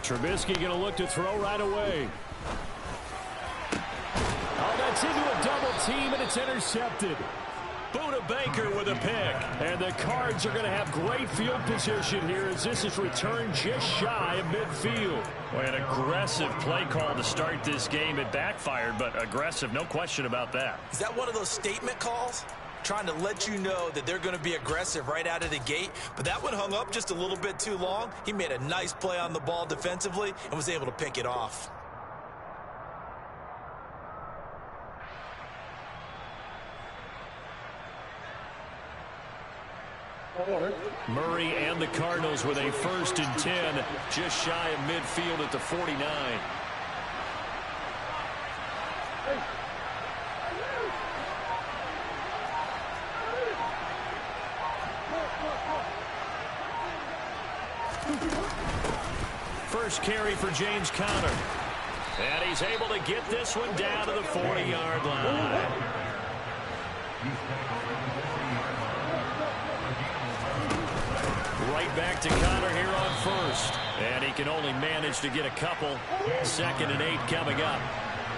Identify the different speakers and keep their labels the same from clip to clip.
Speaker 1: Trubisky going to look to throw right away. Oh, that's into a double team, and it's intercepted. Buda Baker with a pick. And the Cards are going to have great field position here as this is returned just shy of midfield.
Speaker 2: Well, an aggressive play call to start this game. It backfired, but aggressive, no question about that.
Speaker 3: Is that one of those statement calls? Trying to let you know that they're going to be aggressive right out of the gate, but that one hung up just a little bit too long. He made a nice play on the ball defensively and was able to pick it off.
Speaker 1: Murray and the Cardinals with a 1st and 10, just shy of midfield at the 49. First carry for James Conner. And he's able to get this one down to the 40-yard line. Right back to Conner here on 1st. And he can only manage to get a couple. 2nd and 8 coming up.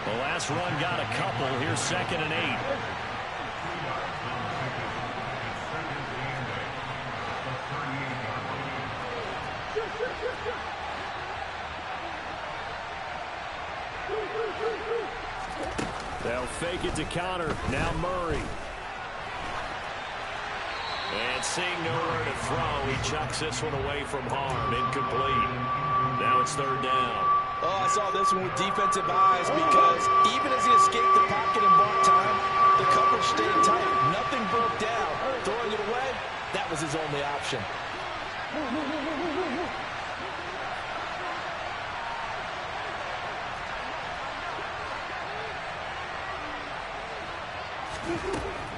Speaker 1: The last run got a couple. Here's 2nd and 8. They'll fake it to Conner. Now Murray. And seeing nowhere to throw, he chucks this one away from harm. Incomplete. Now it's 3rd down.
Speaker 3: Oh, I saw this one with defensive eyes because even as he escaped the pocket and bought time, the coverage stayed tight. Nothing broke down. Throwing it away, that was his only option.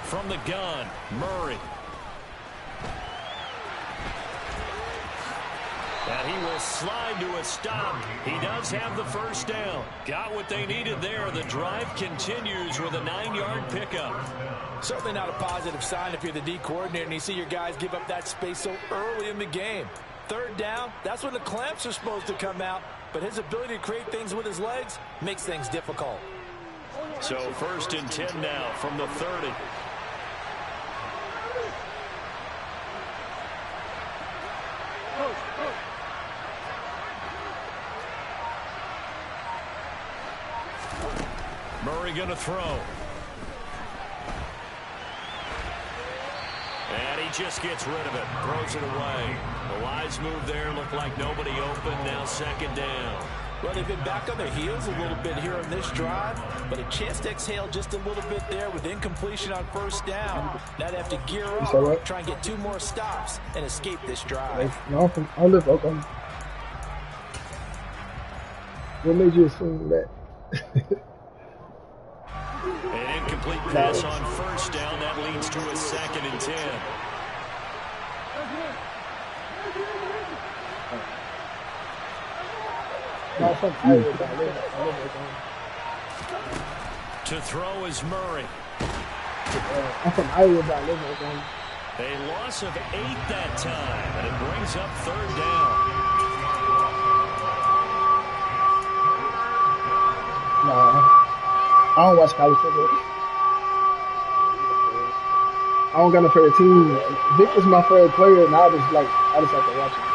Speaker 1: From the gun, Murray. And he will slide to a stop. He does have the 1st down. Got what they needed there. The drive continues with a 9-yard pickup.
Speaker 3: Certainly not a positive sign if you're the D coordinator and you see your guys give up that space so early in the game. 3rd down, that's when the clamps are supposed to come out. But his ability to create things with his legs makes things difficult.
Speaker 1: So 1st and 10 now from the 30. Murray going to throw. And he just gets rid of it. Throws it away. The wise move there. Looked like nobody open. Now 2nd down.
Speaker 3: Well, they've been back on their heels a little bit here on this drive, but a chance to exhale just a little bit there with incompletion on 1st down. Now they have to gear up, try and get 2 more stops, and escape this drive.
Speaker 4: No, I'll live up on. What made you assume that?
Speaker 1: An incomplete pass on 1st down. That leads to a 2nd and 10. To throw is Murray.
Speaker 4: I'm from Iowa, but I live in
Speaker 1: A loss of 8 that time, and it brings up 3rd down.
Speaker 4: Nah, I don't watch college football. I don't got no favorite team. Vic was my favorite player, and I just have to watch him.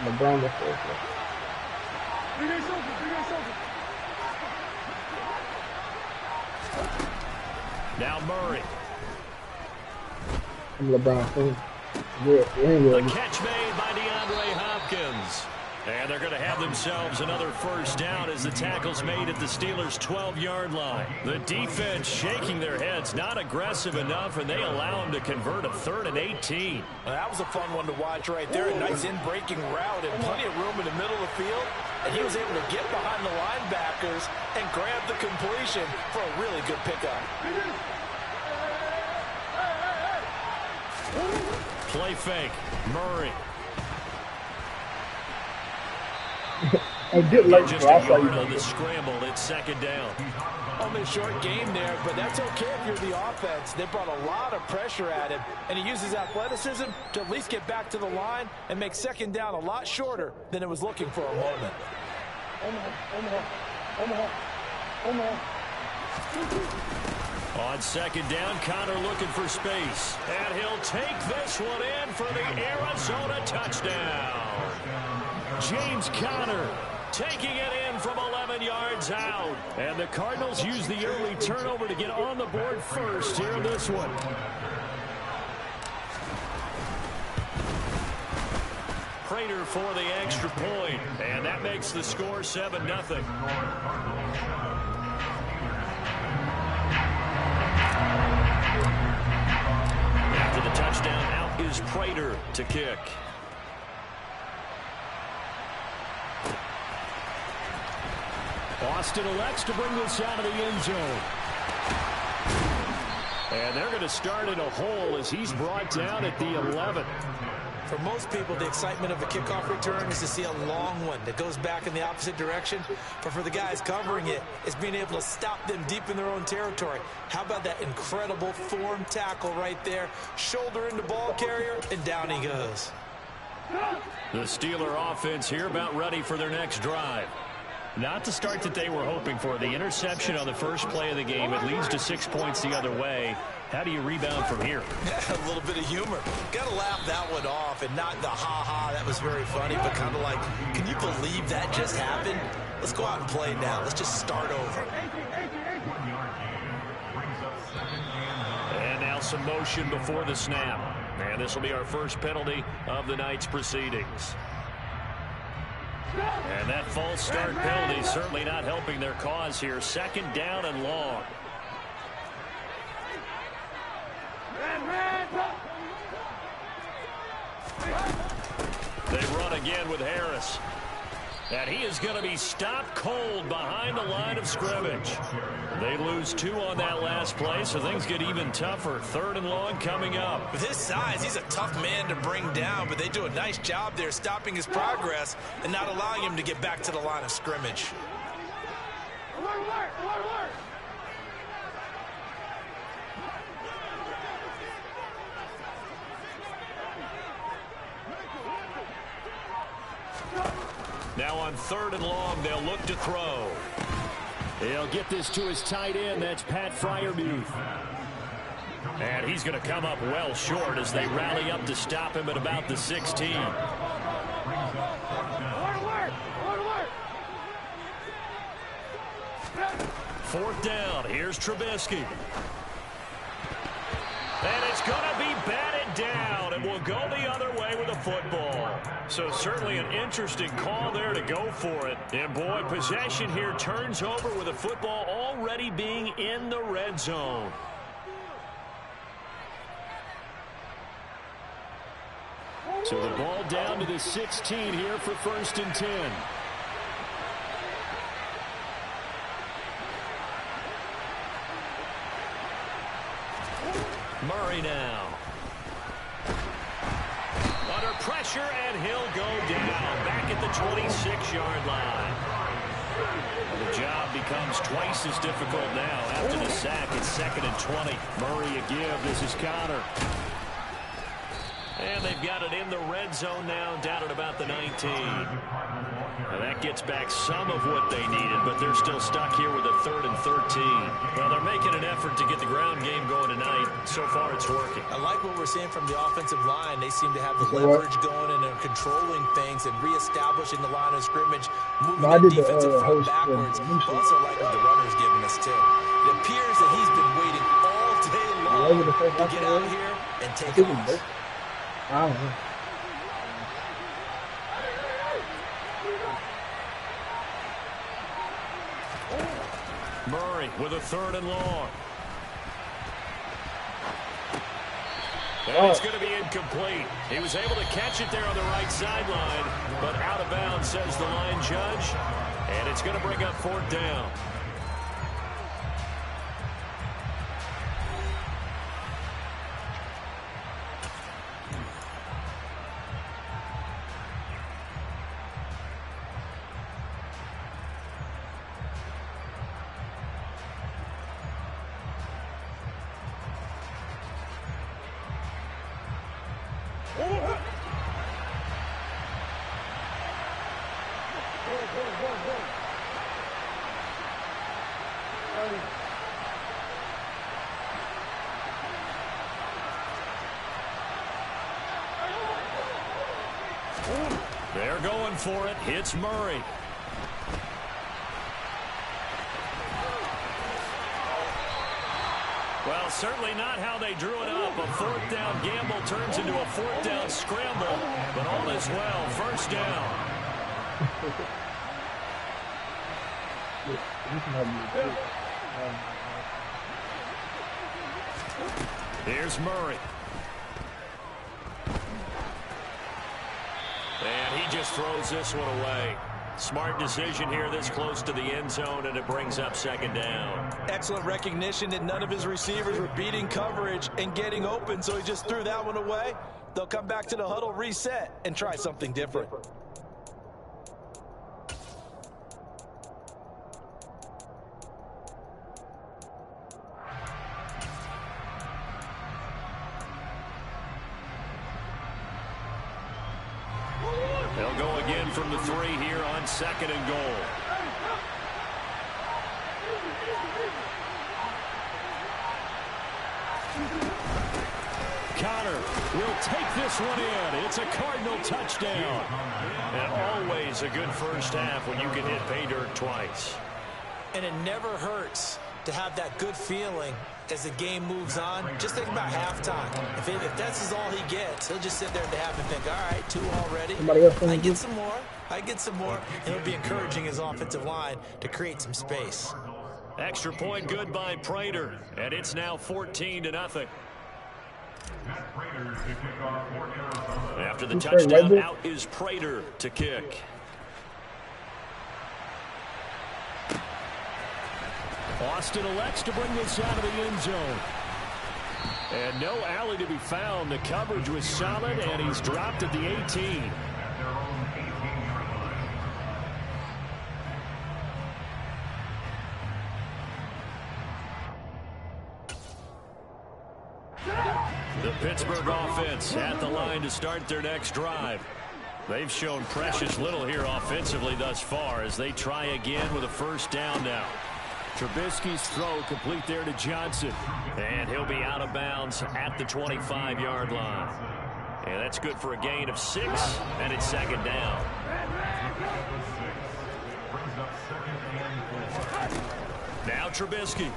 Speaker 4: LeBron the fourth.
Speaker 1: Now Murray.
Speaker 4: I'm LeBron fourth. The
Speaker 1: catch made by DeAndre Hopkins. And they're going to have themselves another 1st down as the tackle's made at the Steelers' 12-yard line. The defense shaking their heads, not aggressive enough, and they allow him to convert a 3rd and 18.
Speaker 3: Well, that was a fun one to watch right there. A nice in-breaking route and plenty of room in the middle of the field. And he was able to get behind the linebackers and grab the completion for a really good pickup. Play fake. Murray.
Speaker 4: Get late,
Speaker 1: Just
Speaker 4: so I
Speaker 1: a
Speaker 4: saw you.
Speaker 1: yard on the scramble. It's second down.
Speaker 3: Only a short game there, but that's okay if you're the offense. They brought a lot of pressure at him, and he uses athleticism to at least get back to the line and make second down a lot shorter than it was looking for a moment.
Speaker 1: On second down, Connor looking for space. And he'll take this one in for the Arizona touchdown. James Conner taking it in from 11 yards out. And the Cardinals use the early turnover to get on the board first here in this one. Prater for the extra point. And that makes the score 7-0. After the touchdown, out is Prater to kick. Boston elects to bring this out of the end zone. And they're going to start in a hole as he's brought down at the 11.
Speaker 3: For most people, the excitement of a kickoff return is to see a long one that goes back in the opposite direction. But for the guys covering it, it's being able to stop them deep in their own territory. How about that incredible form tackle right there? Shoulder into ball carrier, and down he goes.
Speaker 1: The Steeler offense here about ready for their next drive. Not the start that they were hoping for. The interception on the first play of the game. It leads to 6 points the other way. How do you rebound from here?
Speaker 3: A little bit of humor. Got to laugh that one off, and not the ha-ha, that was very funny, but kind of like, can you believe that just happened? Let's go out and play now. Let's just start over.
Speaker 1: And now some motion before the snap. And this will be our first penalty of the night's proceedings. And that false start penalty certainly not helping their cause here. Second down and long. They run again with Harris. And he is going to be stopped cold behind the line of scrimmage. They lose 2 on that last play, so things get even tougher. Third and long coming up.
Speaker 3: With his size, he's a tough man to bring down, but they do a nice job there stopping his progress and not allowing him to get back to the line of scrimmage.
Speaker 1: Now on third and long, they'll look to throw. He'll get this to his tight end. That's Pat Freiermuth. And he's going to come up well short as they rally up to stop him at about the 16. Fourth down. Here's Trubisky. And it's going to be batted down, and will go the other way with the football. So certainly an interesting call there to go for it. And boy, possession here turns over with the football already being in the red zone. So the ball down to the 16 here for 1st and 10. Murray now. Under pressure, and he'll go down. Back at the 26-yard line. The job becomes twice as difficult now after the sack. It's 2nd and 20. Murray a give. This is Connor. And they've got it in the red zone now, down at about the 19. And that gets back some of what they needed, but they're still stuck here with a 3rd and 13. Well, they're making an effort to get the ground game going tonight. So far, it's working.
Speaker 3: I like what we're seeing from the offensive line. They seem to have the leverage going, and they're controlling things and reestablishing the line of scrimmage, moving that defensive front backwards. I also like what the runner's giving us, too. It appears that he's been waiting all day long to get out here and take off.
Speaker 4: I don't know.
Speaker 1: Murray with a 3rd and long. And it's going to be incomplete. He was able to catch it there on the right sideline, but out of bounds, says the line judge. And it's going to bring up 4th down. They're going for it. Hits Murray. Well, certainly not how they drew it up. A fourth down gamble turns into a fourth down scramble. But all is well. First down. Here's Murray. And he just throws this one away. Smart decision here this close to the end zone, and it brings up second down.
Speaker 3: Excellent recognition that none of his receivers were beating coverage and getting open, so he just threw that one away. They'll come back to the huddle, reset, and try something different.
Speaker 1: They'll go again from the 3 here on second and goal. Connor will take this one in. It's a Cardinal touchdown. And always a good first half when you can hit pay dirt twice.
Speaker 3: And it never hurts to have that good feeling as the game moves on. Just think about halftime. If that's all he gets, he'll just sit there at the half and think, all right, 2 already. I get some more. I get some more. And it'll be encouraging his offensive line to create some space.
Speaker 1: Extra point good by Prater. And it's now 14-0. After the touchdown, out is Prater to kick. Austin elects to bring this out of the end zone. And no alley to be found. The coverage was solid, and he's dropped at the 18. The Pittsburgh offense at the line to start their next drive. They've shown precious little here offensively thus far as they try again with a first down now. Trubisky's throw complete there to Johnson. And he'll be out of bounds at the 25-yard line. And that's good for a gain of 6, and it's second down. Now Trubisky.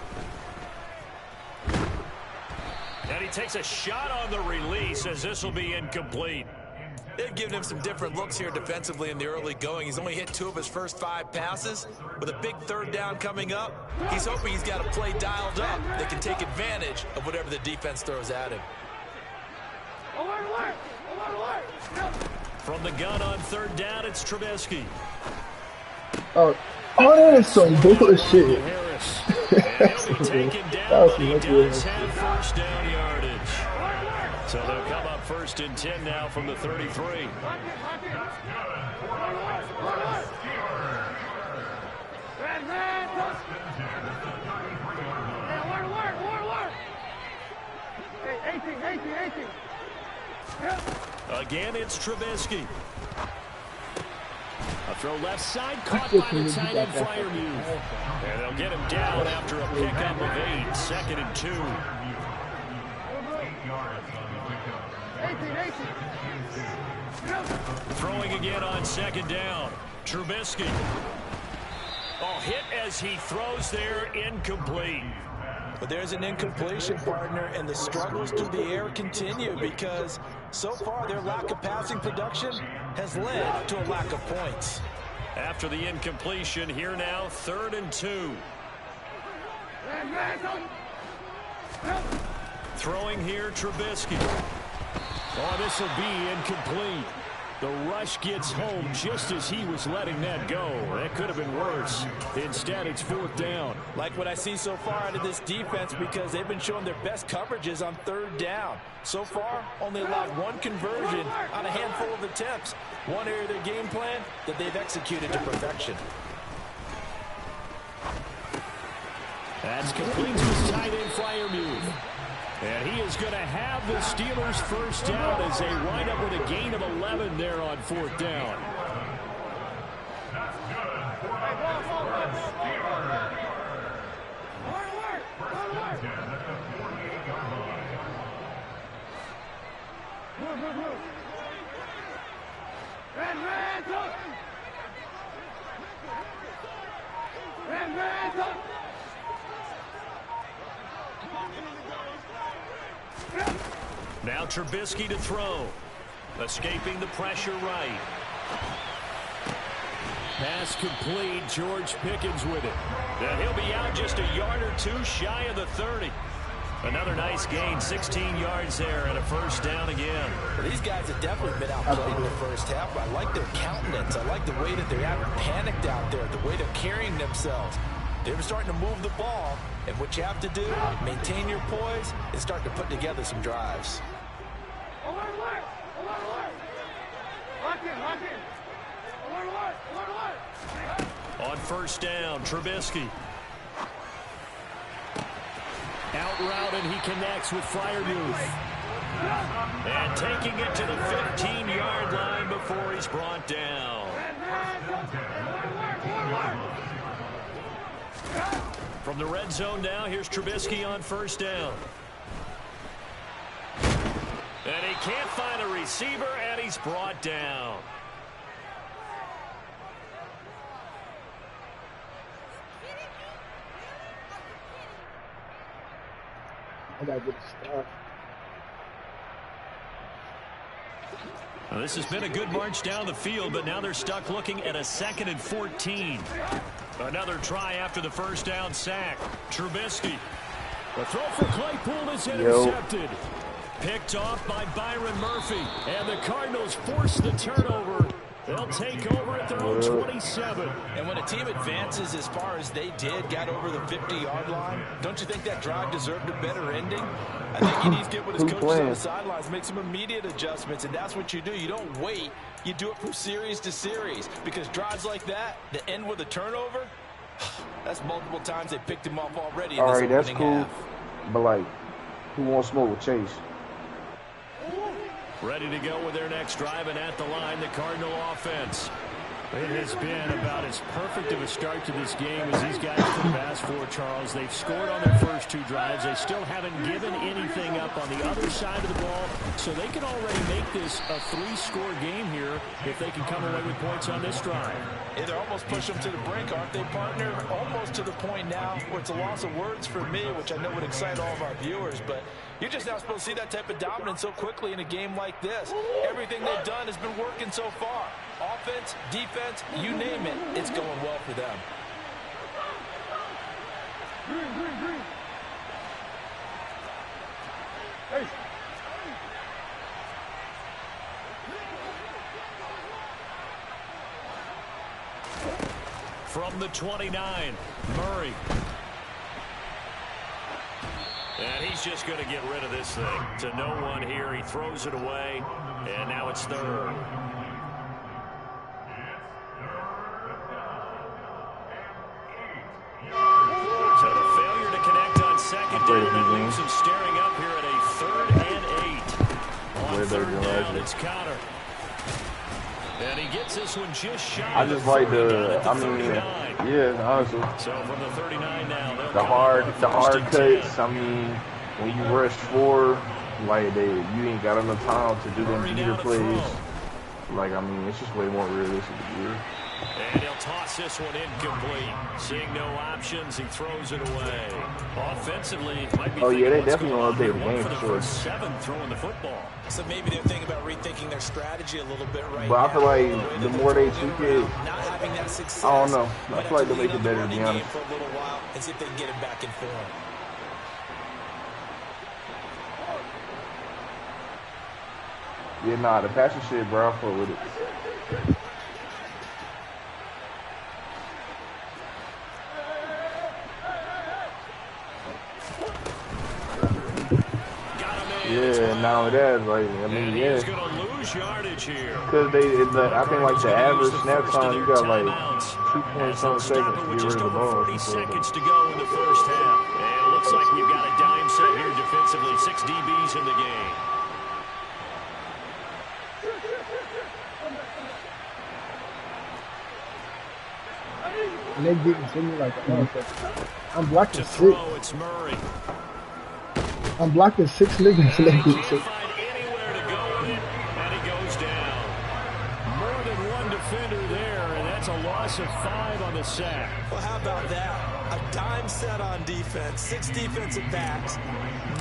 Speaker 1: And he takes a shot on the release as this will be incomplete.
Speaker 3: They've given him some different looks here defensively in the early going. He's only hit 2 of his first 5 passes. With a big third down coming up, he's hoping he's got a play dialed up that can take advantage of whatever the defense throws at him.
Speaker 1: From the gun on third down, it's Trubisky.
Speaker 4: Oh, that is some bullshit.
Speaker 1: Harris. And he'll be taken down, but he does have first down yardage. So they'll come up first and 10 now from the 33. Again, it's Trubisky. A throw left side, caught by the tight end Freiermuth. And they'll get him down after a pickup of 8, second and 2. Throwing again on second down. Trubisky. Oh, hit as he throws there, incomplete.
Speaker 3: But there's an incompletion, partner, and the struggles through the air continue because so far their lack of passing production has led to a lack of points.
Speaker 1: After the incompletion, here now, third and 2. Throwing here, Trubisky. Oh, this will be incomplete. The rush gets home just as he was letting that go. That could have been worse. Instead, it's fourth down.
Speaker 3: Like what I see so far out of this defense because they've been showing their best coverages on third down. So far, only allowed 1 conversion on a handful of attempts. One area of their game plan that they've executed to perfection.
Speaker 1: That's complete to his tight end, Freiermuth. And he is going to have the Steelers first down as they wind up with a gain of 11 there on fourth down. Now Trubisky to throw. Escaping the pressure right.
Speaker 2: Pass complete. George Pickens with it.
Speaker 1: And he'll be out just a yard or two shy of the 30. Another nice gain, 16 yards there, and a first down again.
Speaker 3: Well, these guys have definitely been outplayed in the first half. I like their countenance. I like the way that they haven't panicked out there, the way they're carrying themselves. They're starting to move the ball, and what you have to do, maintain your poise, and start to put together some drives.
Speaker 1: On first down, Trubisky.
Speaker 2: Out route, and he connects with Freiermuth.
Speaker 1: And taking it to the 15-yard line before he's brought down. From the red zone now, here's Trubisky on first down. And he can't find a receiver, and he's brought down.
Speaker 4: I gotta get the start.
Speaker 1: Well, this has been a good march down the field, but now they're stuck looking at a 2nd and 14. Another try after the first down sack. Trubisky.
Speaker 2: The throw for Claypool is intercepted.
Speaker 1: Picked off by Byron Murphy. And the Cardinals force the turnover. They'll take over at their own 27.
Speaker 3: And when a team advances as far as they did, got over the 50-yard line, don't you think that drive deserved a better ending? I think he needs to get with his coaches on the sidelines, make some immediate adjustments, and that's what you do. You don't wait. You do it from series to series, because drives like that end with a turnover, that's multiple times they picked him off already in this opening
Speaker 5: that's cool.
Speaker 3: half.
Speaker 5: But, like, who wants smoke with Chase?
Speaker 1: Ready to go with their next drive, and at the line, the Cardinal offense.
Speaker 2: It has been about as perfect of a start to this game as these guys could have asked for, Charles. They've scored on their first 2 drives. They still haven't given anything up on the other side of the ball, so they can already make this a 3-score game here if they can come away with points on this drive.
Speaker 3: Yeah, they're almost pushing them to the brink, aren't they, partner? Almost to the point now where it's a loss of words for me, which I know would excite all of our viewers, but you're just not supposed to see that type of dominance so quickly in a game like this. Everything they've done has been working so far. Offense, defense, you name it, it's going well for them.
Speaker 4: Hey.
Speaker 1: From the 29, Murray. And he's just going to get rid of this thing. To no one here. He throws it away. And now it's 3rd. So the failure to connect on 2nd down, that leaves him staring up here at a 3rd and 8. On 3rd down, it's Connor. And he gets this one just shy.
Speaker 5: I just like the, honestly.
Speaker 1: So from the 39 now,
Speaker 5: the hard cuts. I mean, when you rush 4, like you ain't got enough time to do them beater plays. Like, I mean, it's just way more realistic here.
Speaker 1: And he'll toss this one incomplete. Seeing no options, he throws it away. Offensively, might be
Speaker 5: they definitely want to update the game for sure.
Speaker 1: 7 throwing the football.
Speaker 3: So maybe they're thinking about rethinking their strategy a little bit right now.
Speaker 5: But I feel like the more they tweak it,
Speaker 3: not having that success,
Speaker 5: I don't know. I feel like they'll make it better, to be honest.
Speaker 3: For a little while and see if they can get him back in form.
Speaker 5: Yeah, nah, the passing shit, bro, I fuck with it. Yeah, now that's like, I mean, yeah.
Speaker 1: He's going to lose yardage here.
Speaker 5: Because I think like the average snap time, you got like 2.7 seconds to get rid of the ball.
Speaker 1: 40 seconds to go in the first half. And it looks like we've got a dime set here defensively. 6 DBs in the game.
Speaker 4: and they getting to me like a motherfucker. I'm blocking
Speaker 1: To
Speaker 4: 6.
Speaker 1: throw, it's Murray.
Speaker 4: I'm blocking 6 niggas and they
Speaker 1: He
Speaker 4: get
Speaker 1: can't
Speaker 4: 6.
Speaker 1: find anywhere to go with it, and he goes down.
Speaker 2: More than one defender there, and that's a loss of 5 on the sack.
Speaker 3: Well, how about that? A dime set on defense, 6 defensive backs.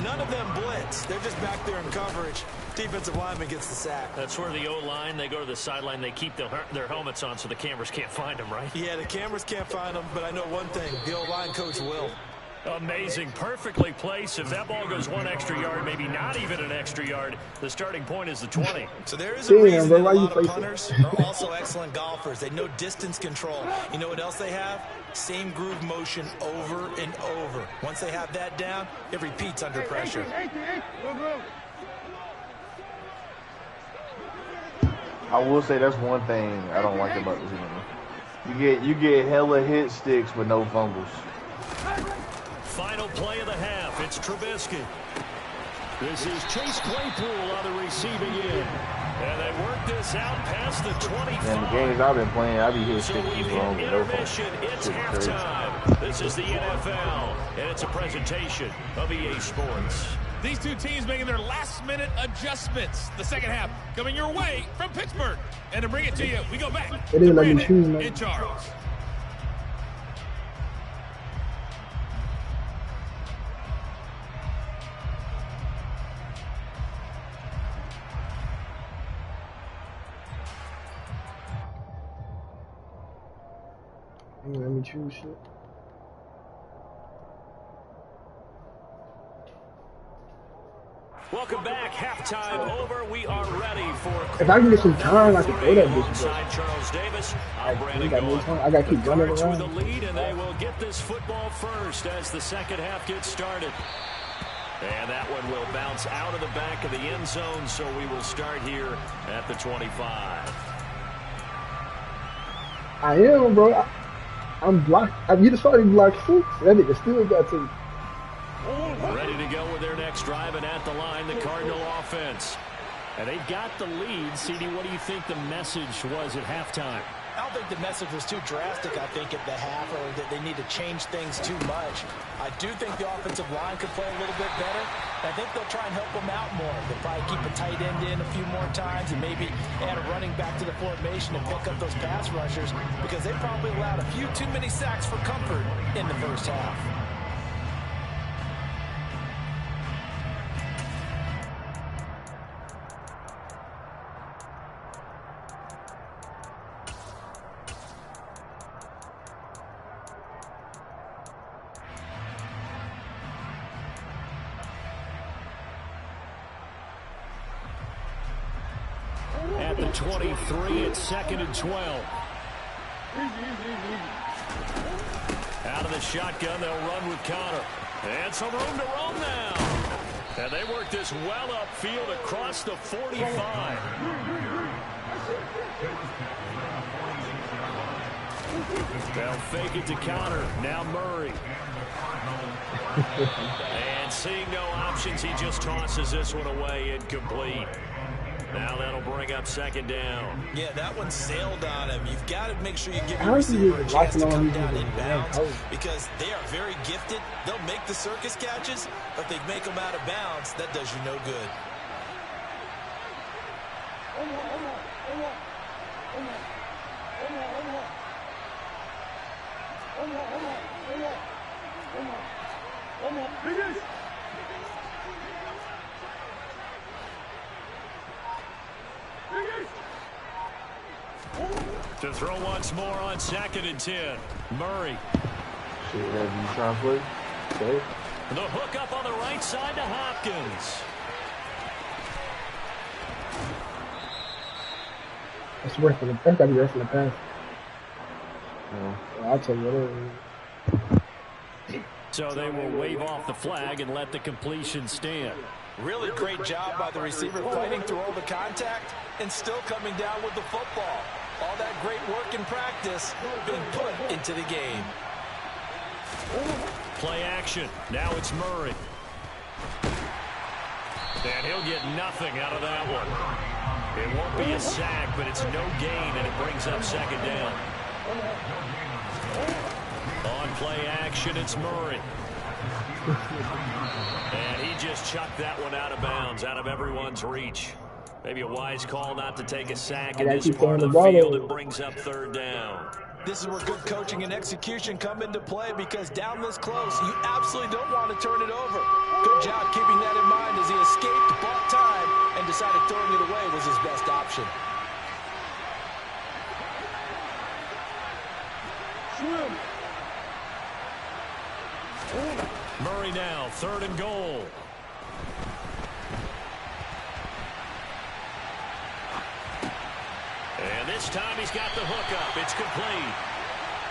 Speaker 3: None of them blitz. They're just back there in coverage. Defensive lineman gets the sack.
Speaker 1: That's where the O-line, they go to the sideline, they keep their helmets on so the cameras can't find them, right?
Speaker 3: Yeah, the cameras can't find them, but I know one thing. The O-line coach will.
Speaker 1: Amazing, perfectly placed. If that ball goes 1 extra yard, maybe not even an extra yard, the starting point is the 20.
Speaker 3: So there is a
Speaker 4: Damn,
Speaker 3: reason
Speaker 4: bro,
Speaker 3: that
Speaker 4: why
Speaker 3: a
Speaker 4: you
Speaker 3: lot of
Speaker 4: facing?
Speaker 3: punters are also excellent golfers. They know distance control. You know what else they have? Same groove motion over and over. Once they have that down, it repeats under pressure.
Speaker 5: I will say that's one thing I don't like about this game. You get hella hit sticks with no fumbles.
Speaker 1: Final play of the half. It's Trubisky.
Speaker 2: This is Chase Claypool on the receiving end.
Speaker 1: And they work this out past the 25.
Speaker 5: And the games I've been playing, I be hitting
Speaker 1: So
Speaker 5: sticks
Speaker 1: we've
Speaker 5: wrong
Speaker 1: hit
Speaker 5: with no fumbles.
Speaker 1: intermission. It's
Speaker 5: Shit crazy.
Speaker 1: halftime. This is the NFL, and it's a presentation of EA Sports.
Speaker 6: These two teams making their last-minute adjustments. The second half coming your way from Pittsburgh. And to bring it to you, we go back
Speaker 4: They
Speaker 6: to
Speaker 4: didn't let me choose,
Speaker 6: Brandon
Speaker 4: man.
Speaker 6: and Charles.
Speaker 4: Let me choose shit.
Speaker 1: Welcome back. Halftime over. We are ready for.
Speaker 4: If I can get some time, I can throw that bitch.
Speaker 1: Alongside Charles Davis, I'm Brandon
Speaker 4: got more
Speaker 1: Gaudin.
Speaker 4: time. I gotta keep
Speaker 1: The
Speaker 4: running
Speaker 1: Cards
Speaker 4: around.
Speaker 1: with the lead, and they will get this football first as the second half gets started. And that one will bounce out of the back of the end zone, so we will start here at the 25.
Speaker 4: I am, bro. I'm blocked. You just saw me block 6. That nigga still got to.
Speaker 1: Ready to go with their next drive, and at the line, the Cardinal offense.
Speaker 2: And they've got the lead. CD, what do you think the message was at halftime?
Speaker 3: I don't think the message was too drastic, I think, at the half, or that they need to change things too much. I do think the offensive line could play a little bit better. I think they'll try and help them out more. They'll probably keep a tight end in a few more times and maybe add a running back to the formation and pick up those pass rushers because they probably allowed a few too many sacks for comfort in the first half.
Speaker 2: At the 23, it's 2nd and 12.
Speaker 1: Out of the shotgun, they'll run with Connor. And some room to roam now. And they work this well upfield across the 45. They'll fake it to Connor. Now Murray. And seeing no options, he just tosses this one away incomplete. Now that'll bring up second down.
Speaker 3: Yeah, that one sailed on him. You've got to make sure you give
Speaker 4: How
Speaker 3: your
Speaker 4: is he
Speaker 3: receiver a chance to
Speaker 4: locking on
Speaker 3: come
Speaker 4: these
Speaker 3: down
Speaker 4: niggas?
Speaker 3: inbounds
Speaker 4: Yeah.
Speaker 3: because they are very gifted. They'll make the circus catches, but they make them out of bounds. That does you no good.
Speaker 1: To throw once more on 2nd and 10. Murray.
Speaker 5: Shit, have you trying to play? Okay.
Speaker 1: The hook up on the right side to Hopkins.
Speaker 4: That's worth it. That's gotta be worth the pass.
Speaker 5: Yeah.
Speaker 4: I'll tell you whatever.
Speaker 1: So they will wave off the flag and let the completion stand.
Speaker 3: Really great job by the receiver fighting through all the contact and still coming down with the football. All that great work in practice being put into the game.
Speaker 1: Play action. Now it's Murray. And he'll get nothing out of that one. It won't be a sack, but it's no gain, and it brings up second down. play action. It's Murray. And he just chucked that one out of bounds, out of everyone's reach. Maybe a wise call not to take a sack in this part of the field. It brings up third down.
Speaker 3: This is where good coaching and execution come into play, because down this close, you absolutely don't want to turn it over. Good job keeping that in mind as he escaped, bought time, and decided throwing it away was his best option.
Speaker 1: Murray now, 3rd and goal. And this time he's got the hook up. It's complete.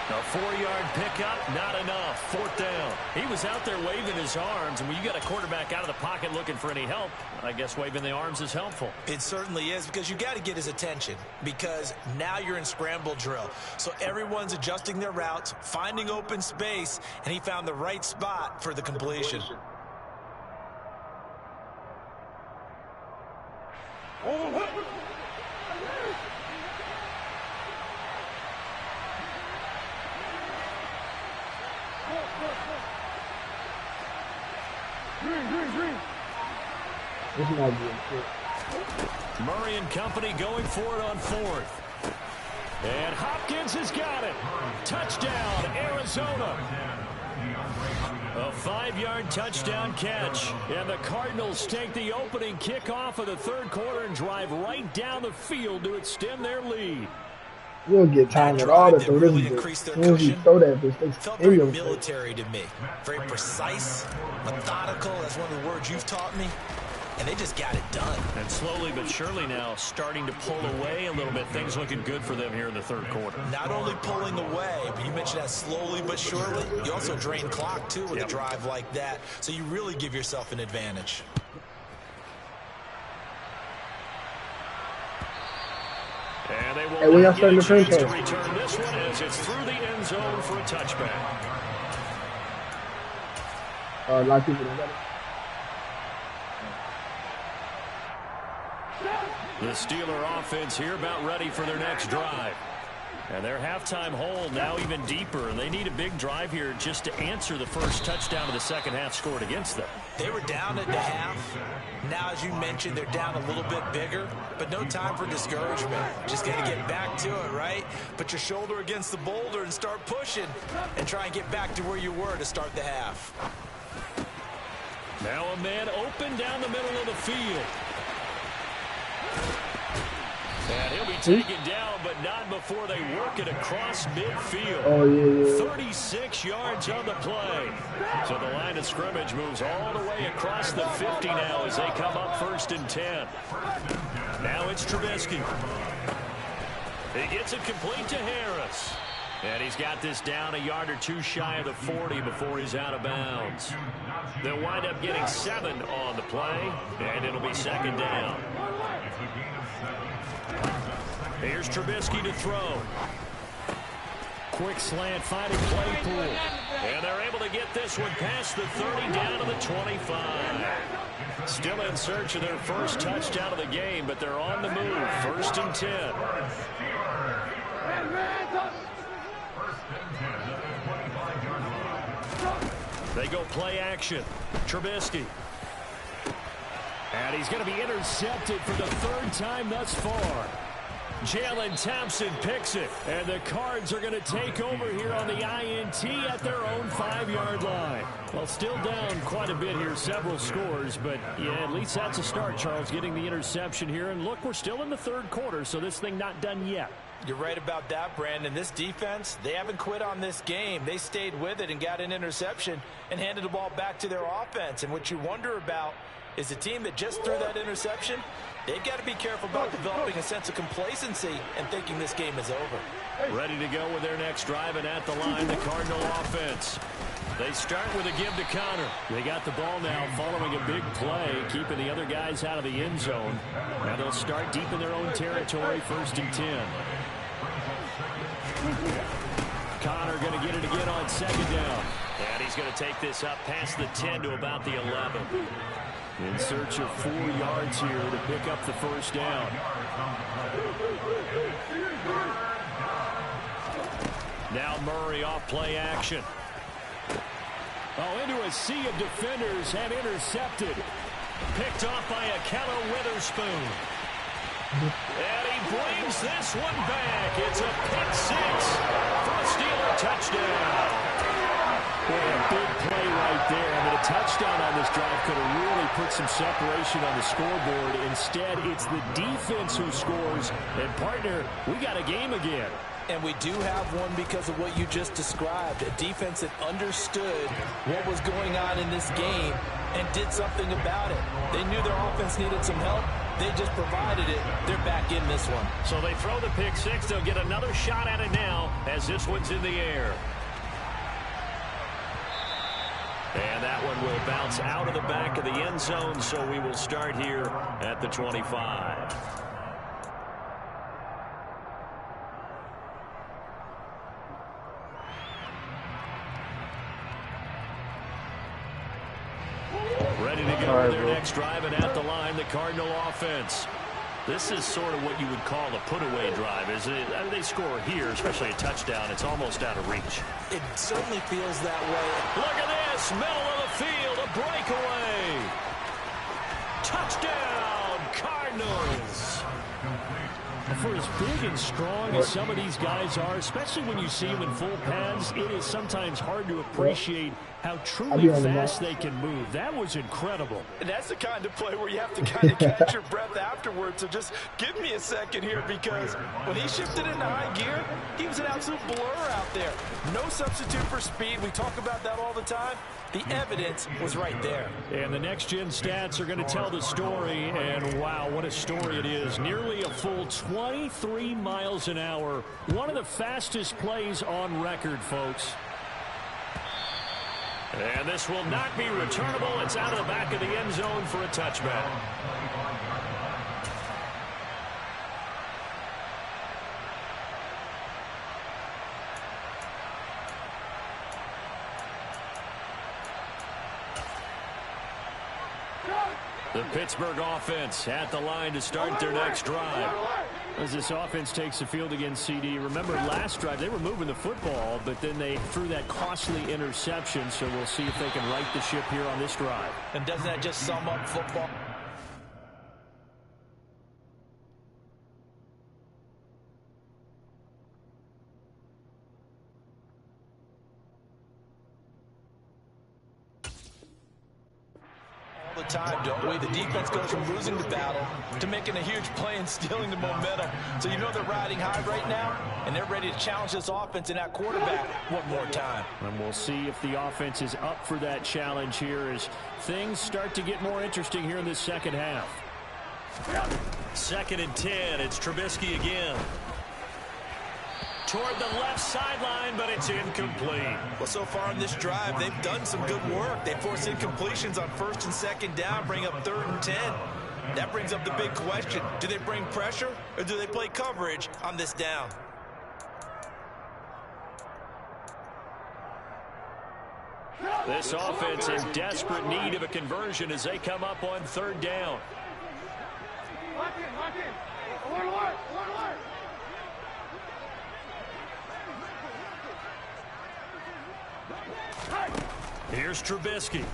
Speaker 1: A 4-yard pickup, not enough. 4th down. He was out there waving his arms, and when you got a quarterback out of the pocket looking for any help, I guess waving the arms is helpful.
Speaker 3: It certainly is, because you got to get his attention, because now you're in scramble drill. So everyone's adjusting their routes, finding open space, and he found the right spot for the completion.
Speaker 4: This is not good.
Speaker 1: Murray and company going for it on 4th. And Hopkins has got it. Touchdown, Arizona. A 5-yard touchdown catch. And the Cardinals take the opening kickoff of the 3rd quarter and drive right down the field to extend their lead.
Speaker 4: You'll get time at all to throw this bitch. As soon as you throw that bitch, they
Speaker 3: felt very military to me. Very precise, methodical. That's one of the words you've taught me. And they just got it done.
Speaker 1: And slowly but surely now starting to pull away a little bit. Things looking good for them here in the 3rd quarter.
Speaker 3: Not only pulling away, but you mentioned that slowly but surely. You also drain clock, too, with a drive like that. So you really give yourself an advantage.
Speaker 1: And they will
Speaker 4: not get a chance
Speaker 1: to return this one as it's through the end zone for a touchback.
Speaker 4: A lot of people don't get it.
Speaker 1: The Steeler offense here about ready for their next drive. And their halftime hole now even deeper. And they need a big drive here just to answer the first touchdown of the second half scored against them.
Speaker 3: They were down at the half. Now, as you mentioned, they're down a little bit bigger. But no time for discouragement. Just got to get back to it, right? Put your shoulder against the boulder and start pushing. And try and get back to where you were to start the half.
Speaker 1: Now a man open down the middle of the field. And he'll be taken down, but not before they work it across midfield.
Speaker 4: Oh, yeah.
Speaker 1: 36 yards on the play. So the line of scrimmage moves all the way across the 50 now as they come up 1st and 10. Now it's Trubisky. He gets it complete to Harris. And he's got this down a yard or two shy of the 40 before he's out of bounds. They'll wind up getting 7 on the play, and it'll be 2nd down. Here's Trubisky to throw. Quick slant, finding Claypool. And they're able to get this one past the 30 down to the 25. Still in search of their first touchdown of the game, but they're on the move. 1st and 10. They go play action. Trubisky. And he's going to be intercepted for the 3rd time thus far. Jalen Thompson picks it. And the Cards are going to take over here on the INT at their own 5-yard line. Well, still down quite a bit here, several scores. But, yeah, at least that's a start, Charles, getting the interception here. And, look, we're still in the 3rd quarter, so this thing not done yet.
Speaker 3: You're right about that, Brandon. This defense, they haven't quit on this game. They stayed with it and got an interception and handed the ball back to their offense. And what you wonder about is the team that just threw that interception, they've got to be careful about developing a sense of complacency and thinking this game is over.
Speaker 1: Ready to go with their next drive, and at the line, the Cardinal offense. They start with a give to Connor. They got the ball now following a big play, keeping the other guys out of the end zone. Now they'll start deep in their own territory, 1st and 10. Connor going to get it again on 2nd down. And he's going to take this up past the 10 to about the 11. In search of 4 yards here to pick up the 1st down. Now Murray off play action.
Speaker 2: Oh, into a sea of defenders and intercepted.
Speaker 1: Picked off by Ahkello Witherspoon. And he brings this one back. It's a pick six for a Steeler touchdown.
Speaker 2: Boy, a big play right there. I mean, a touchdown on this drive could have really put some separation on the scoreboard. Instead, it's the defense who scores. And, partner, we got a game again.
Speaker 3: And we do have one because of what you just described. A defense that understood what was going on in this game and did something about it. They knew their offense needed some help. They just provided it. They're back in this one.
Speaker 1: So they throw the pick six. They'll get another shot at it now as this one's in the air. And that one will bounce out of the back of the end zone, so we will start here at the 25. Ready to go with their next drive, and at the line, the Cardinal offense. This is sort of what you would call a put-away drive, isn't it? I mean, they score here, especially a touchdown. It's almost out of reach.
Speaker 3: It certainly feels that way.
Speaker 1: Look at this, middle of the field, a breakaway. Touchdown, Cardinals.
Speaker 2: For as big and strong as some of these guys are, especially when you see them in full pads, it is sometimes hard to appreciate how truly fast they can move. That was incredible.
Speaker 3: And that's the kind of play where you have to kind of catch your breath afterwards. So just give me a second here, because when he shifted into high gear, he was an absolute blur out there. No substitute for speed. We talk about that all the time. The evidence was right there.
Speaker 2: And the next-gen stats are going to tell the story, and wow, what a story it is. Nearly a full 23 miles an hour. One of the fastest plays on record, folks.
Speaker 1: And this will not be returnable. It's out of the back of the end zone for a touchback. The Pittsburgh offense at the line to start their next drive.
Speaker 2: As this offense takes the field against CD, remember last drive they were moving the football, but then they threw that costly interception, so we'll see if they can right the ship here on this drive.
Speaker 3: And doesn't that just sum up football? Time, don't we? The defense goes from losing the battle to making a huge play and stealing the momentum. So you know they're riding high right now, and they're ready to challenge this offense and that quarterback one more time.
Speaker 2: And we'll see if the offense is up for that challenge here as things start to get more interesting here in this second half.
Speaker 1: 2nd and 10. It's Trubisky again. Toward the left sideline, but it's incomplete.
Speaker 3: Well, so far in this drive, they've done some good work. They forced incompletions on 1st and 2nd down, bring up 3rd and 10. That brings up the big question. Do they bring pressure, or do they play coverage on this down?
Speaker 1: This offense in desperate need of a conversion as they come up on 3rd down. Here's Trubisky.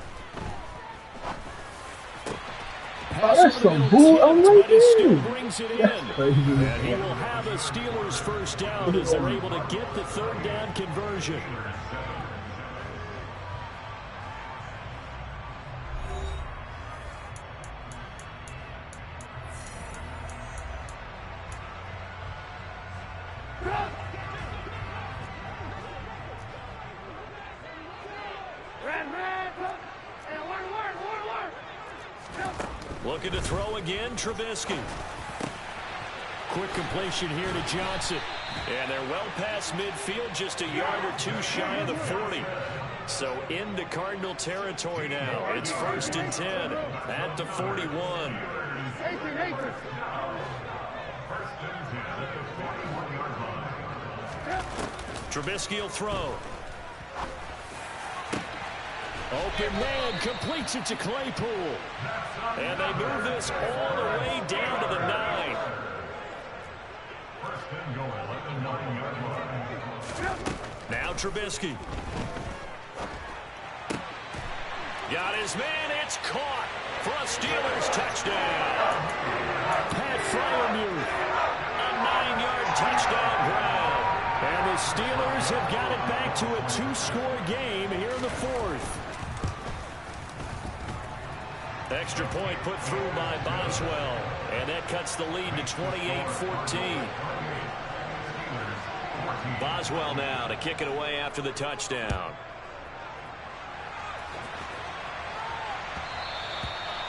Speaker 4: Oh, that's some bull. I'm right there.
Speaker 2: Brings it in.
Speaker 4: That's crazy.
Speaker 2: And he will have a Steelers first down as they're able to get the 3rd down conversion.
Speaker 1: Looking to throw again, Trubisky.
Speaker 2: Quick completion here to Johnson.
Speaker 1: And they're well past midfield, just a yard or two shy of the 40. So into Cardinal territory now. It's 1st and 10 at the 41. Trubisky will throw.
Speaker 2: Open man completes it to Claypool.
Speaker 1: And they move this all the way down to the 9. Now Trubisky. Got his man. It's caught for a Steelers touchdown.
Speaker 2: Pat Freiermuth.
Speaker 1: A 9-yard touchdown grab.
Speaker 2: And the Steelers have got it back to a 2-score game here in the fourth.
Speaker 1: Extra point put through by Boswell. And that cuts the lead to 28-14. Boswell now to kick it away after the touchdown.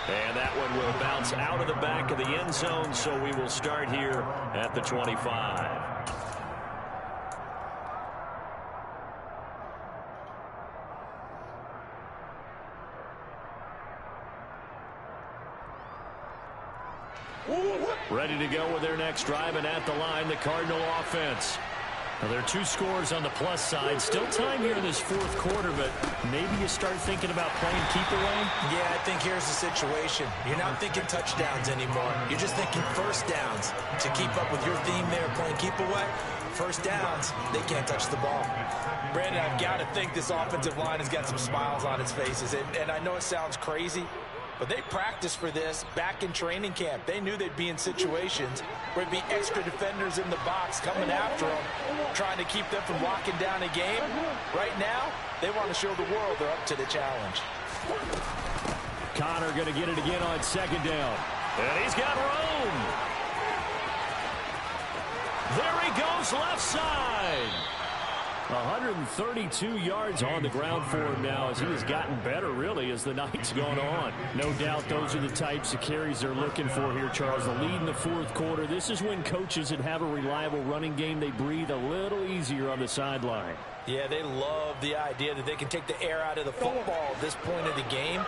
Speaker 1: And that one will bounce out of the back of the end zone, so we will start here at the 25. Ready to go with their next drive, and at the line, the Cardinal offense.
Speaker 2: Well, there are 2 scores on the plus side. Still time here in this fourth quarter, but maybe you start thinking about playing keep away?
Speaker 3: Yeah, I think here's the situation. You're not thinking touchdowns anymore. You're just thinking first downs. To keep up with your theme there, playing keep away, first downs, they can't touch the ball. Brandon, I've got to think this offensive line has got some smiles on its faces. And I know it sounds crazy, but they practiced for this back in training camp. They knew they'd be in situations where there'd be extra defenders in the box coming after them, trying to keep them from locking down a game. Right now, they want to show the world they're up to the challenge.
Speaker 2: Connor going to get it again on second down.
Speaker 1: And he's got room. There he goes left side.
Speaker 2: 132 yards on the ground for him now as he has gotten better, really, as the night's gone on. No doubt those are the types of carries they're looking for here, Charles. The lead in the fourth quarter. This is when coaches that have a reliable running game, they breathe a little easier on the sideline.
Speaker 3: Yeah, they love the idea that they can take the air out of the football at this point of the game.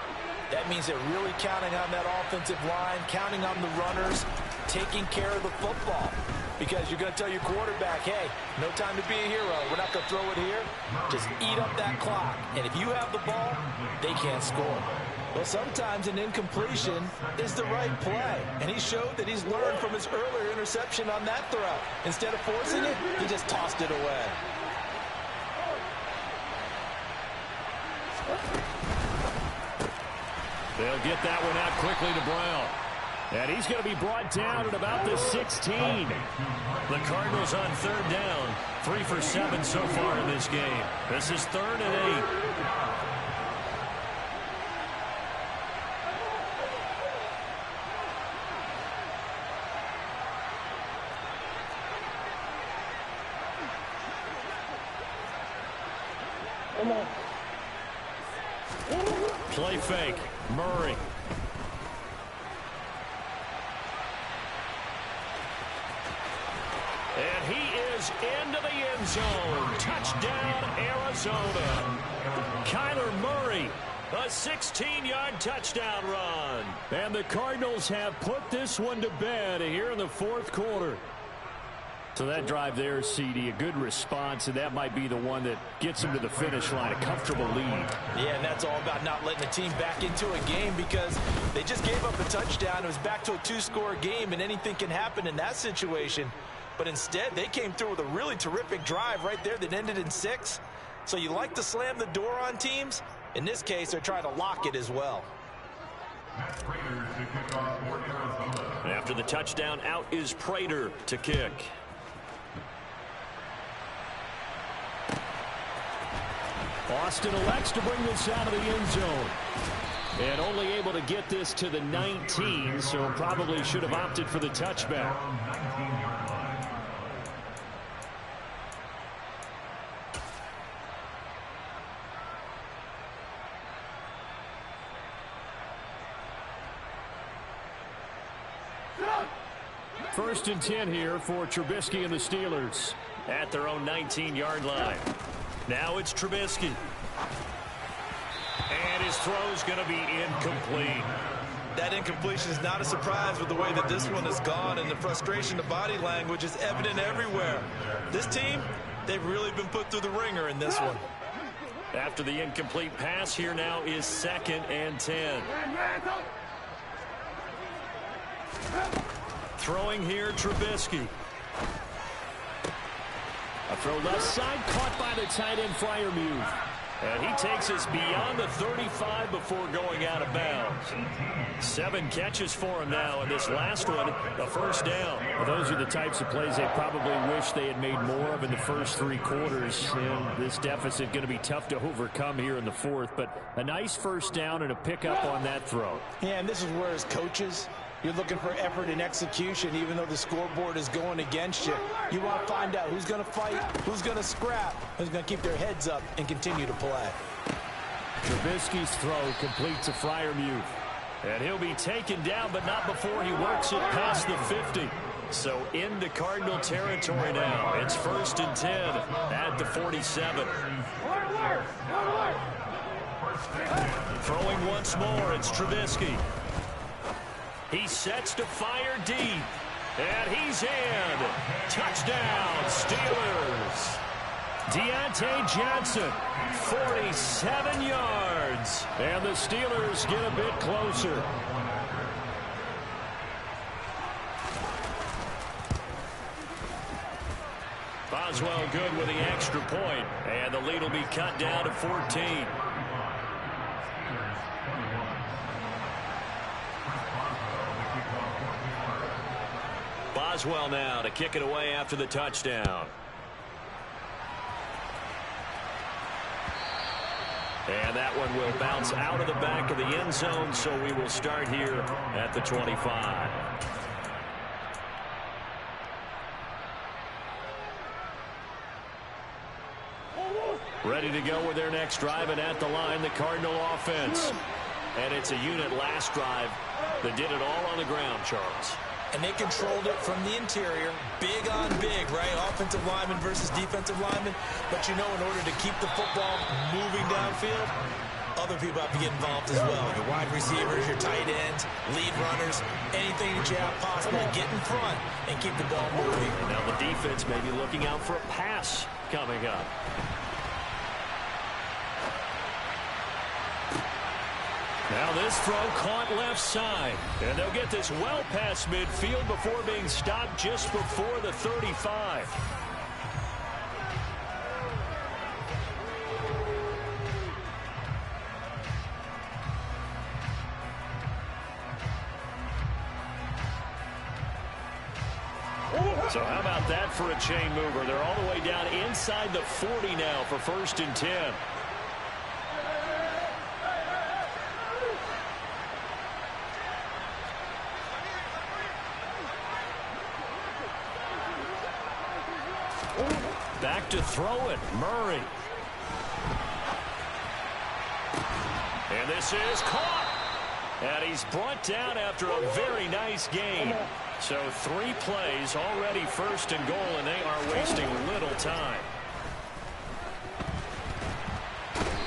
Speaker 3: That means they're really counting on that offensive line, counting on the runners, taking care of the football. Because you're going to tell your quarterback, hey, no time to be a hero. We're not going to throw it here. Just eat up that clock. And if you have the ball, they can't score. Well, sometimes an incompletion is the right play. And he showed that he's learned from his earlier interception on that throw. Instead of forcing it, he just tossed it away.
Speaker 2: They'll get that one out quickly to Brown. And he's going to be brought down at about the 16.
Speaker 1: The Cardinals on third down. 3 for 7 so far in this game. This is 3rd and 8. Play fake. Murray. And he is into the end zone. Touchdown, Arizona. Kyler Murray, a 16-yard touchdown run.
Speaker 2: And the Cardinals have put this one to bed here in the fourth quarter. So that drive there, CD, a good response, and that might be the one that gets them to the finish line, a comfortable lead.
Speaker 3: Yeah, and that's all about not letting the team back into a game because they just gave up a touchdown. It was back to a 2-score game, and anything can happen in that situation. But instead, they came through with a really terrific drive right there that ended in 6. So you like to slam the door on teams? In this case, they're trying to lock it as well.
Speaker 1: After the touchdown, out is Prater to kick.
Speaker 2: Austin elects to bring this out of the end zone. And only able to get this to the 19, so probably should have opted for the touchback. First and 10 here for Trubisky and the Steelers.
Speaker 1: At their own 19-yard line. Now it's Trubisky. And his throw's going to be incomplete.
Speaker 3: That incompletion is not a surprise with the way that this one has gone, and the frustration, the body language is evident everywhere. This team, they've really been put through the ringer in this one.
Speaker 1: After the incomplete pass, here now is 2nd and 10. Throwing here, Trubisky.
Speaker 2: A throw left side, caught by the tight end, Freiermuth.
Speaker 1: And he takes us beyond the 35 before going out of bounds. 7 catches for him now, and this last one, a first down.
Speaker 2: Well, those are the types of plays they probably wish they had made more of in the first 3 quarters. And this deficit going to be tough to overcome here in the 4th. But a nice first down and a pickup on that throw.
Speaker 3: Yeah, and this is where as coaches, you're looking for effort and execution, even though the scoreboard is going against you. You want to find out who's going to fight, who's going to scrap, who's going to keep their heads up and continue to play.
Speaker 2: Trubisky's throw completes a Freiermuth.
Speaker 1: And he'll be taken down, but not before he works it past the 50. So into Cardinal territory now. It's 1st and 10 at the 47. Throwing once more, it's Trubisky. He sets to fire deep. And he's in. Touchdown, Steelers. Deontay Johnson, 47 yards.
Speaker 2: And the Steelers get a bit closer.
Speaker 1: Boswell good with the extra point. And the lead will be cut down to 14. Boswell now to kick it away after the touchdown. And that one will bounce out of the back of the end zone, so we will start here at the 25. Ready to go with their next drive, and at the line, the Cardinal offense. And it's a unit last drive that did it all on the ground, Charles.
Speaker 3: And they controlled it from the interior, big on big, right? Offensive lineman versus defensive lineman. But you know, in order to keep the football moving downfield, other people have to get involved as well. Your wide receivers, your tight ends, lead runners, anything that you have possible to get in front and keep the ball moving.
Speaker 1: Now the defense may be looking out for a pass coming up. Now this throw caught left side. And they'll get this well past midfield before being stopped just before the 35. So how about that for a chain mover? They're all the way down inside the 40 now for 1st and 10. Back to throw it, Murray. And this is caught. And he's brought down after a very nice game. So 3 plays, already 1st and goal, and they are wasting little time.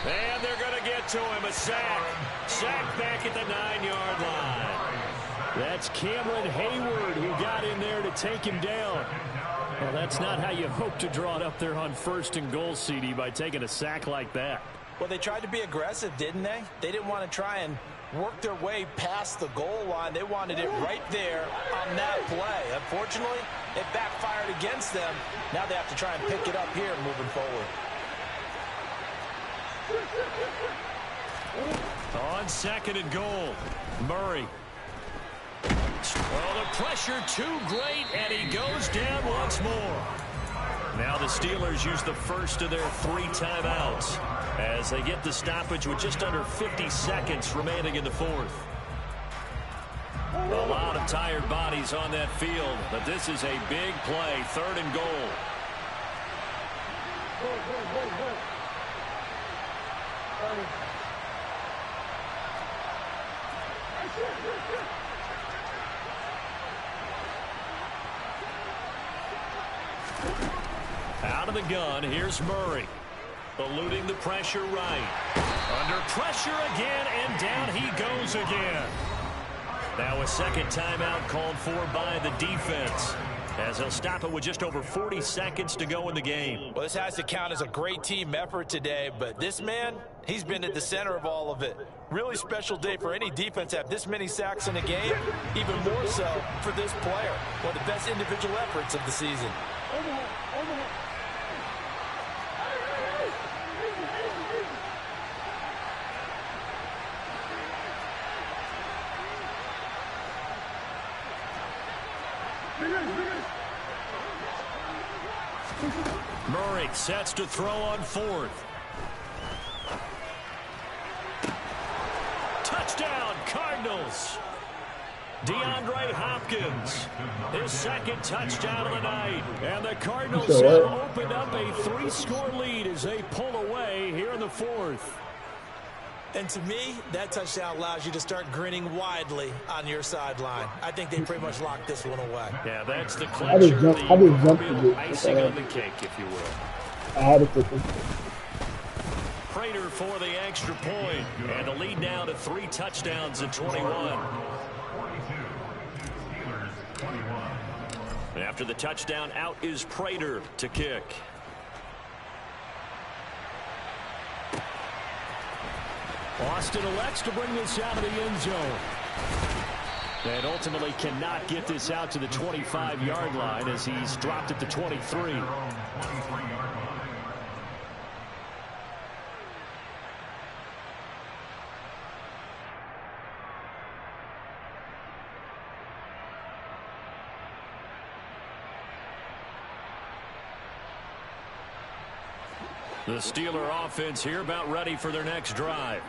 Speaker 1: And they're going to get to him, a sack. Sack back at the 9-yard line.
Speaker 2: That's Cameron Hayward who got in there to take him down. Well, that's not how you hope to draw it up there on 1st and goal, CD, by taking a sack like that.
Speaker 3: Well, they tried to be aggressive, didn't they? They didn't want to try and work their way past the goal line. They wanted it right there on that play. Unfortunately, it backfired against them. Now they have to try and pick it up here moving forward.
Speaker 1: On 2nd and goal, Murray. Well, the pressure too great, and he goes down once more. Now the Steelers use the first of their 3 timeouts as they get the stoppage with just under 50 seconds remaining in the 4th. A lot of tired bodies on that field, but this is a big play, 3rd and goal. Out of the gun, here's Murray. Eluding the pressure right. Under pressure again, and down he goes again. Now a 2nd timeout called for by the defense, as they'll stop it with just over 40 seconds to go in the game.
Speaker 3: Well, this has to count as a great team effort today, but this man, he's been at the center of all of it. Really special day for any defense to have this many sacks in a game, even more so for this player. One of the best individual efforts of the season.
Speaker 1: Murray sets to throw on 4th. Touchdown, Cardinals. DeAndre Hopkins, his 2nd touchdown of the night. And the Cardinals have opened up a 3-score lead as they pull away here in the 4th.
Speaker 3: And to me, that touchdown allows you to start grinning widely on your sideline. I think they pretty much locked this one away.
Speaker 1: Yeah, that's the clincher, the icing on the cake, if you will.
Speaker 4: I had it to
Speaker 1: Prater for the extra point. And the lead now to 3 touchdowns at 21. After the touchdown, out is Prater to kick.
Speaker 2: Austin elects to bring this out of the end zone. And ultimately cannot get this out to the 25-yard line as he's dropped at the 23.
Speaker 1: The Steeler offense here about ready for their next drive.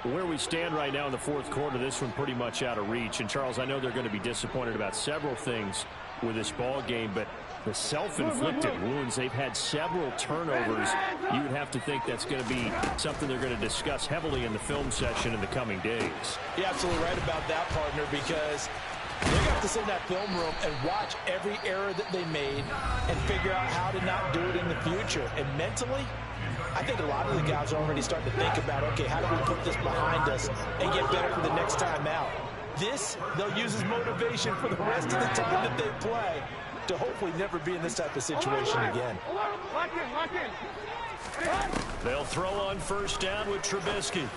Speaker 2: Where we stand right now in the 4th quarter, this one pretty much out of reach. And, Charles, I know they're going to be disappointed about several things with this ball game, but the self-inflicted wounds, they've had several turnovers. You would have to think that's going to be something they're going to discuss heavily in the film session in the coming days.
Speaker 3: You're absolutely right about that, partner, because they're going to have to sit in that film room and watch every error that they made and figure out how to not do it in the future. And mentally, I think a lot of the guys are already starting to think about, okay, how do we put this behind us and get better for the next time out? This, they'll use as motivation for the rest of the time that they play to hopefully never be in this type of situation again.
Speaker 1: They'll throw on 1st down with Trubisky.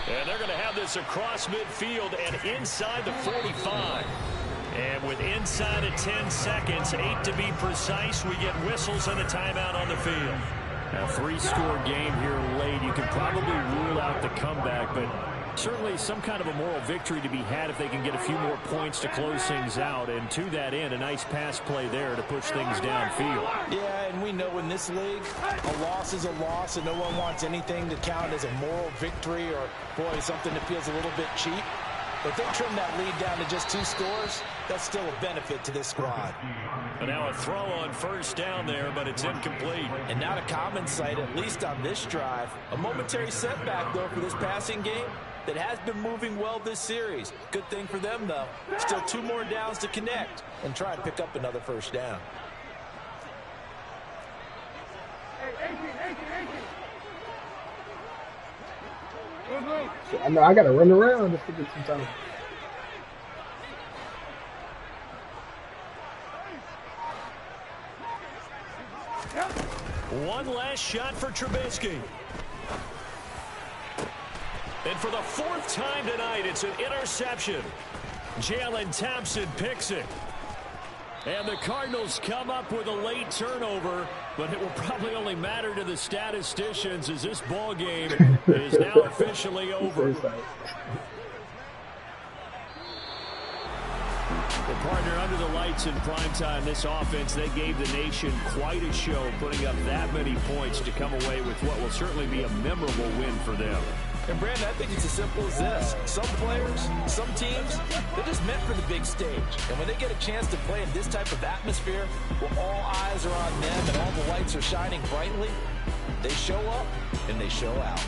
Speaker 1: And they're going to have this across midfield and inside the 45. And with inside of 10 seconds, 8 to be precise, we get whistles and a timeout on the field.
Speaker 2: A 3-score game here late. You can probably rule out the comeback, but certainly some kind of a moral victory to be had if they can get a few more points to close things out. And to that end, a nice pass play there to push things downfield.
Speaker 3: Yeah, and we know in this league, a loss is a loss, and no one wants anything to count as a moral victory or, boy, something that feels a little bit cheap. But if they trim that lead down to just 2 scores, that's still a benefit to this squad.
Speaker 1: And now a throw on 1st down there, but it's incomplete.
Speaker 3: And not a common sight, at least on this drive. A momentary setback, though, for this passing game that has been moving well this series. Good thing for them, though. Still 2 more downs to connect and try and pick up another 1st down.
Speaker 4: So I know I got to run around just to get some time.
Speaker 1: One last shot for Trubisky. And for the 4th time tonight, it's an interception. Jalen Thompson picks it. And the Cardinals come up with a late turnover, but it will probably only matter to the statisticians as this ball game is now officially over.
Speaker 2: Well, partner, under the lights in primetime, this offense, they gave the nation quite a show, putting up that many points to come away with what will certainly be a memorable win for them.
Speaker 3: And, Brandon, I think it's as simple as this. Some players, some teams, they're just meant for the big stage. And when they get a chance to play in this type of atmosphere where all eyes are on them and all the lights are shining brightly, they show up and they show out.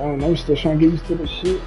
Speaker 4: I'm still trying to get used to this shit.